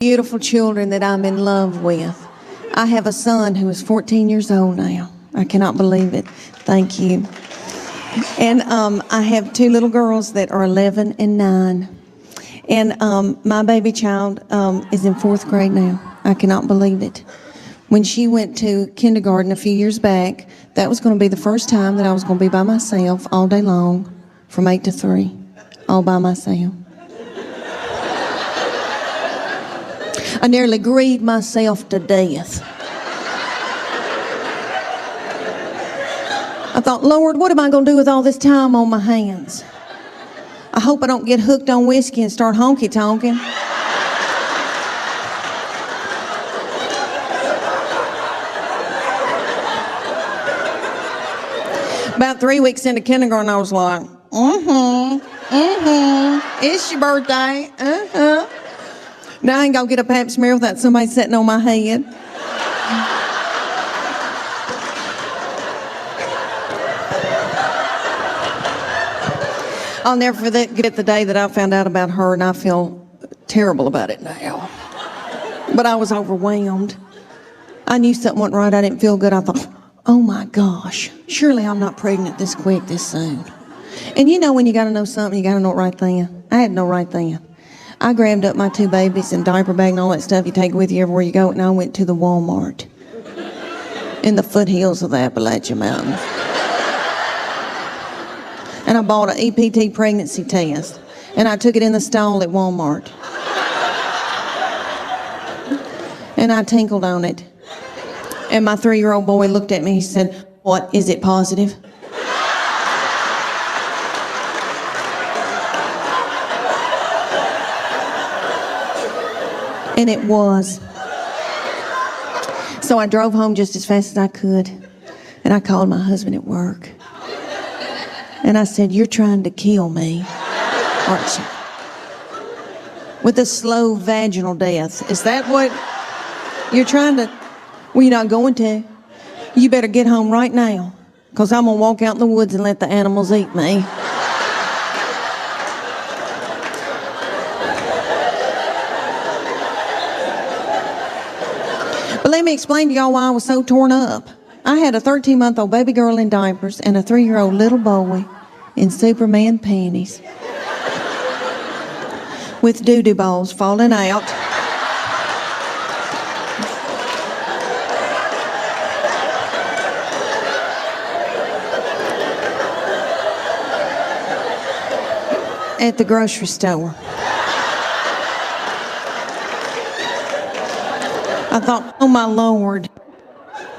Beautiful children that I'm in love with. I have a son who is 14 years old now. I cannot believe it. Thank you. And I have two little girls that are 11 and 9. And my baby child is in 4th grade now. I cannot believe it. When she went to kindergarten a few years back, that was going to be the first time that I was going to be by myself all day long from 8 to 3, all by myself. I nearly grieved myself to death. I thought, Lord, what am I going to do with all this time on my hands? I hope I don't get hooked on whiskey and start honky-tonking. About 3 weeks into kindergarten, I was like, it's your birthday, Now I ain't gonna get a pap smear without somebody sitting on my head. I'll never forget the day that I found out about her, and I feel terrible about it now. But I was overwhelmed. I knew something wasn't right. I didn't feel good. I thought, oh my gosh, surely I'm not pregnant this quick, this soon. And you know when you gotta know something, you gotta know it right then. I had no right then. I grabbed up my 2 babies and diaper bag and all that stuff you take with you everywhere you go, and I went to the Walmart in the foothills of the Appalachian Mountains. And I bought an EPT pregnancy test, and I took it in the stall at Walmart. And I tinkled on it. And my 3-year-old boy looked at me, he said, "What, is it positive?" And it was. So I drove home just as fast as I could, and I called my husband at work. And I said, "You're trying to kill me, aren't you? With a slow vaginal death. Is that what you're trying to? Well, you're not going to. You better get home right now, because I'm going to walk out in the woods and let the animals eat me." But let me explain to y'all why I was so torn up. I had a 13-month-old baby girl in diapers and a 3-year-old little boy in Superman panties with doo-doo balls falling out. At the grocery store. I thought, oh my Lord,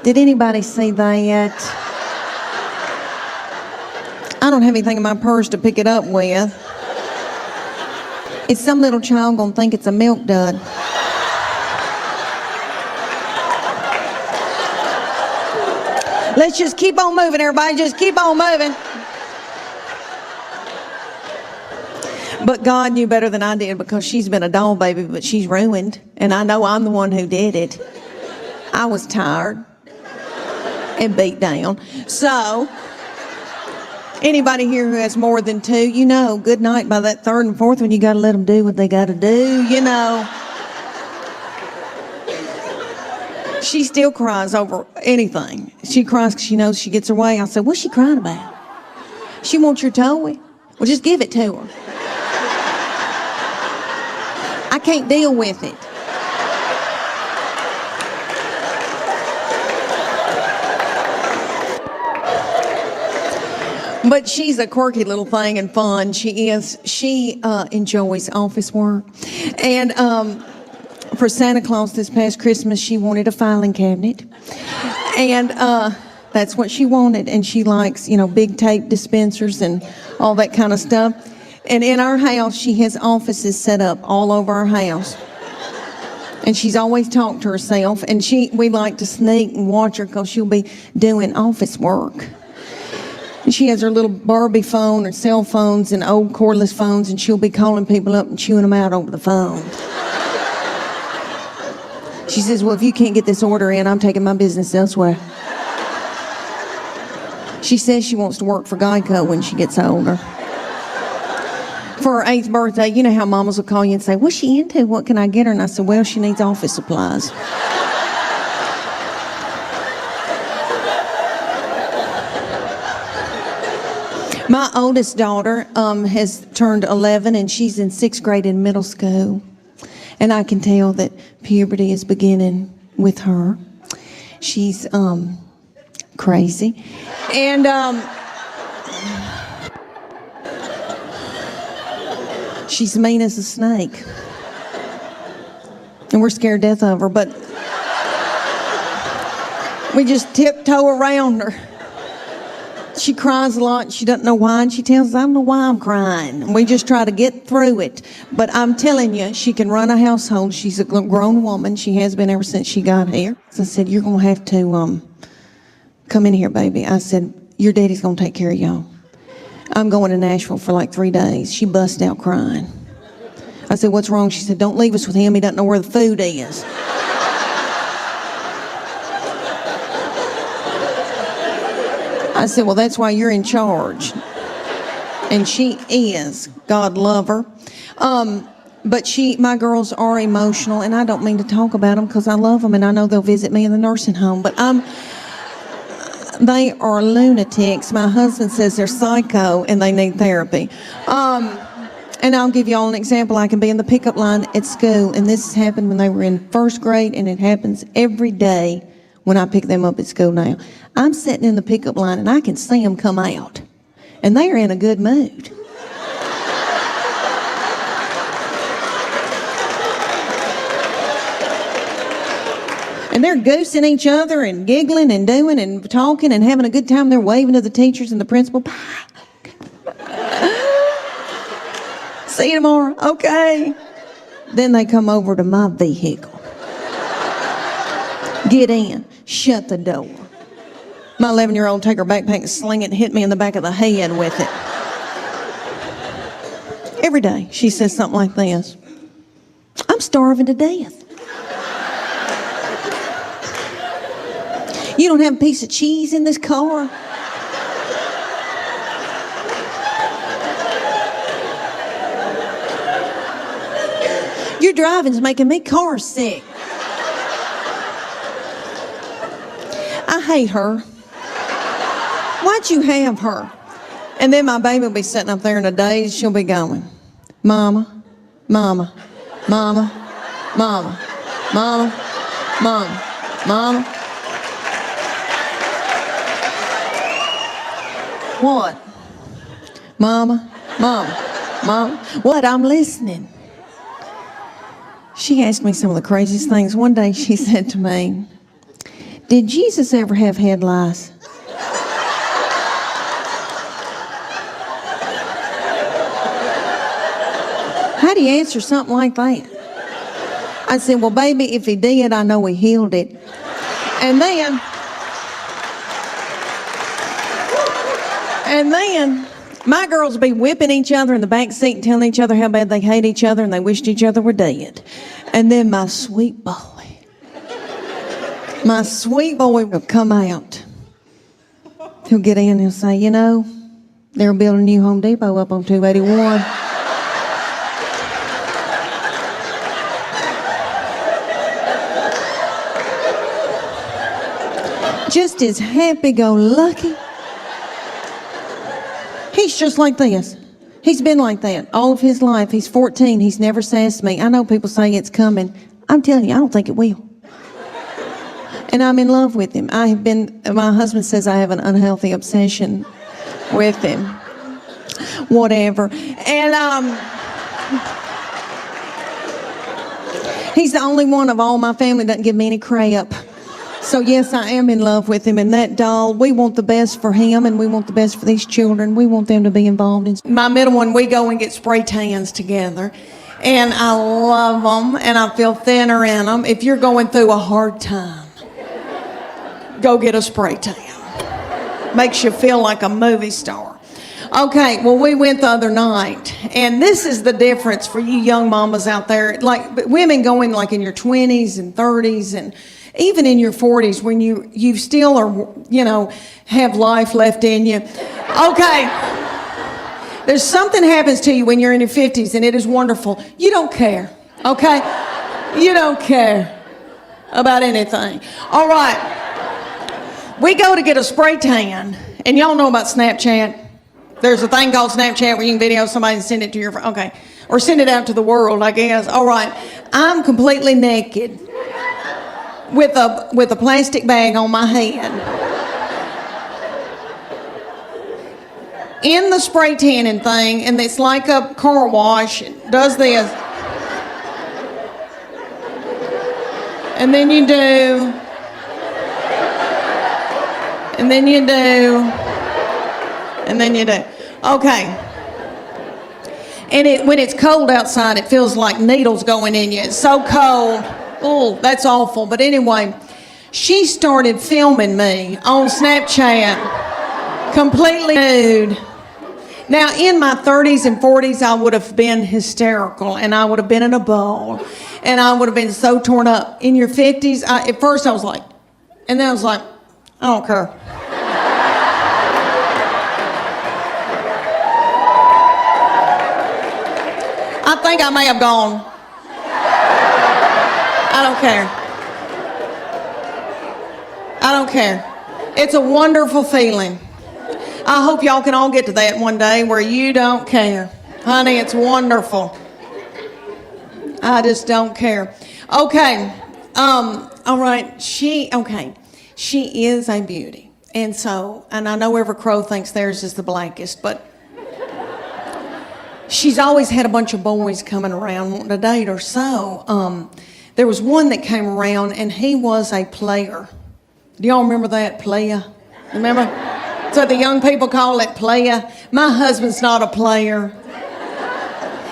did anybody see that? I don't have anything in my purse to pick it up with. Is some little child gonna think it's a milk dud? Let's just keep on moving, everybody, just keep on moving. But God knew better than I did, because she's been a doll baby, but she's ruined. And I know I'm the one who did it. I was tired and beat down. So, anybody here who has more than 2, you know, good night by that 3rd and 4th one, you got to let them do what they got to do, you know. She still cries over anything. She cries because she knows she gets her way. I said, what's she crying about? She wants your toy? Well, just give it to her. I can't deal with it. But she's a quirky little thing and fun. She is. She enjoys office work. And for Santa Claus this past Christmas, she wanted a filing cabinet. And that's what she wanted. And she likes, you know, big tape dispensers and all that kind of stuff. And in our house, she has offices set up all over our house. And she's always talked to herself. And we like to sneak and watch her, because she'll be doing office work. And she has her little Barbie phone or cell phones and old cordless phones, and she'll be calling people up and chewing them out over the phone. She says, well, if you can't get this order in, I'm taking my business elsewhere. She says she wants to work for Geico when she gets older. For her 8th birthday, you know how mamas will call you and say, what's she into? What can I get her? And I said, well, she needs office supplies. My oldest daughter has turned 11, and she's in 6th grade in middle school. And I can tell that puberty is beginning with her. She's crazy. And she's mean as a snake. And we're scared to death of her, but we just tiptoe around her. She cries a lot. She doesn't know why, and she tells us, I don't know why I'm crying. And we just try to get through it. But I'm telling you, she can run a household. She's a grown woman. She has been ever since she got here. So I said, you're going to have to come in here, baby. I said, your daddy's going to take care of y'all. I'm going to Nashville for like 3 days. She busted out crying. I said, what's wrong? She said, don't leave us with him. He doesn't know where the food is. I said, well, that's why you're in charge. And she is. God love her. But my girls are emotional, and I don't mean to talk about them because I love them, and I know they'll visit me in the nursing home. But they are lunatics. My husband says they're psycho, and they need therapy. And I'll give you all an example. I can be in the pickup line at school, and this has happened when they were in 1st grade, and it happens every day when I pick them up at school now. I'm sitting in the pickup line, and I can see them come out, and they are in a good mood. And they're goosing each other and giggling and doing and talking and having a good time. They're waving to the teachers and the principal. Bye. See you tomorrow. Okay. Then they come over to my vehicle. Get in. Shut the door. My 11-year-old take her backpack and sling it and hit me in the back of the head with it. Every day she says something like this. I'm starving to death. You don't have a piece of cheese in this car? Your driving's making me car sick. I hate her. Why'd you have her? And then my baby will be sitting up there in a daze. She'll be going, Mama, Mama, Mama, Mama, Mama, Mama, Mama. What? Mama, Mama, Mama. What? I'm listening. She asked me some of the craziest things. One day she said to me, did Jesus ever have head lice? How do you answer something like that? I said, well, baby, if he did, I know he healed it. And then my girls would be whipping each other in the back seat and telling each other how bad they hate each other and they wished each other were dead. And then my sweet boy will come out. He'll get in and he'll say, you know, they're building a new Home Depot up on 281. Just as happy-go-lucky. He's just like this. He's been like that all of his life. He's 14. He's never sassed me. I know people say it's coming. I'm telling you, I don't think it will. And I'm in love with him. My husband says I have an unhealthy obsession with him. Whatever. And he's the only one of all my family that doesn't give me any crap. So yes, I am in love with him, and that doll, we want the best for him, and we want the best for these children. We want them to be involved in. My middle one, we go and get spray tans together, and I love them, and I feel thinner in them. If you're going through a hard time, go get a spray tan. Makes you feel like a movie star. Okay, well, we went the other night, and this is the difference for you young mamas out there, like women going like in your 20s and 30s and even in your 40s when you still are, have life left in you. Okay, There's something happens to you when you're in your 50s, and it is wonderful. You don't care, okay? You don't care about anything. All right. We go to get a spray tan, and y'all know about Snapchat. There's a thing called Snapchat where you can video somebody and send it to your friend. Okay. Or send it out to the world, I guess. All right. I'm completely naked with a plastic bag on my head. In the spray tanning thing, and it's like a car wash. It does this. And then you do. And then you do. And then you do. Okay. And when it's cold outside, it feels like needles going in you. It's so cold. Oh, that's awful. But anyway, she started filming me on Snapchat, completely nude. Now, in my 30s and 40s, I would have been hysterical, and I would have been in a ball, and I would have been so torn up. In your 50s, at first I was like, and then I was like, I don't care. I think I may have gone. I don't care. I don't care. It's a wonderful feeling. I hope y'all can all get to that one day where you don't care. Honey, it's wonderful. I just don't care. Okay. All right. She is a beauty. And I know every crow thinks theirs is the blackest, but she's always had a bunch of boys coming around wanting to date her. So there was one that came around, and he was a player. Do y'all remember that? Player? Remember? So the young people call it player. My husband's not a player.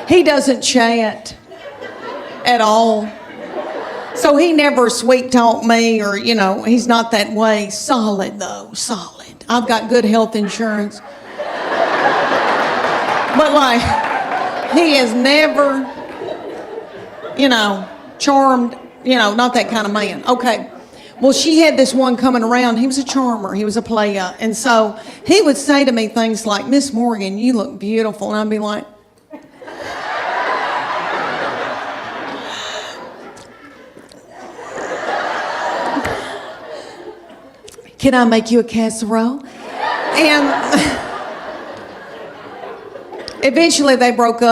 He doesn't chat at all. So he never sweet talked me, or, he's not that way. Solid, though, solid. I've got good health insurance. But, he is never, charmed, not that kind of man. Okay. Well, she had this one coming around. He was a charmer. He was a player. And so he would say to me things like, Miss Morgan, you look beautiful. And I'd be like, can I make you a casserole? And eventually they broke up.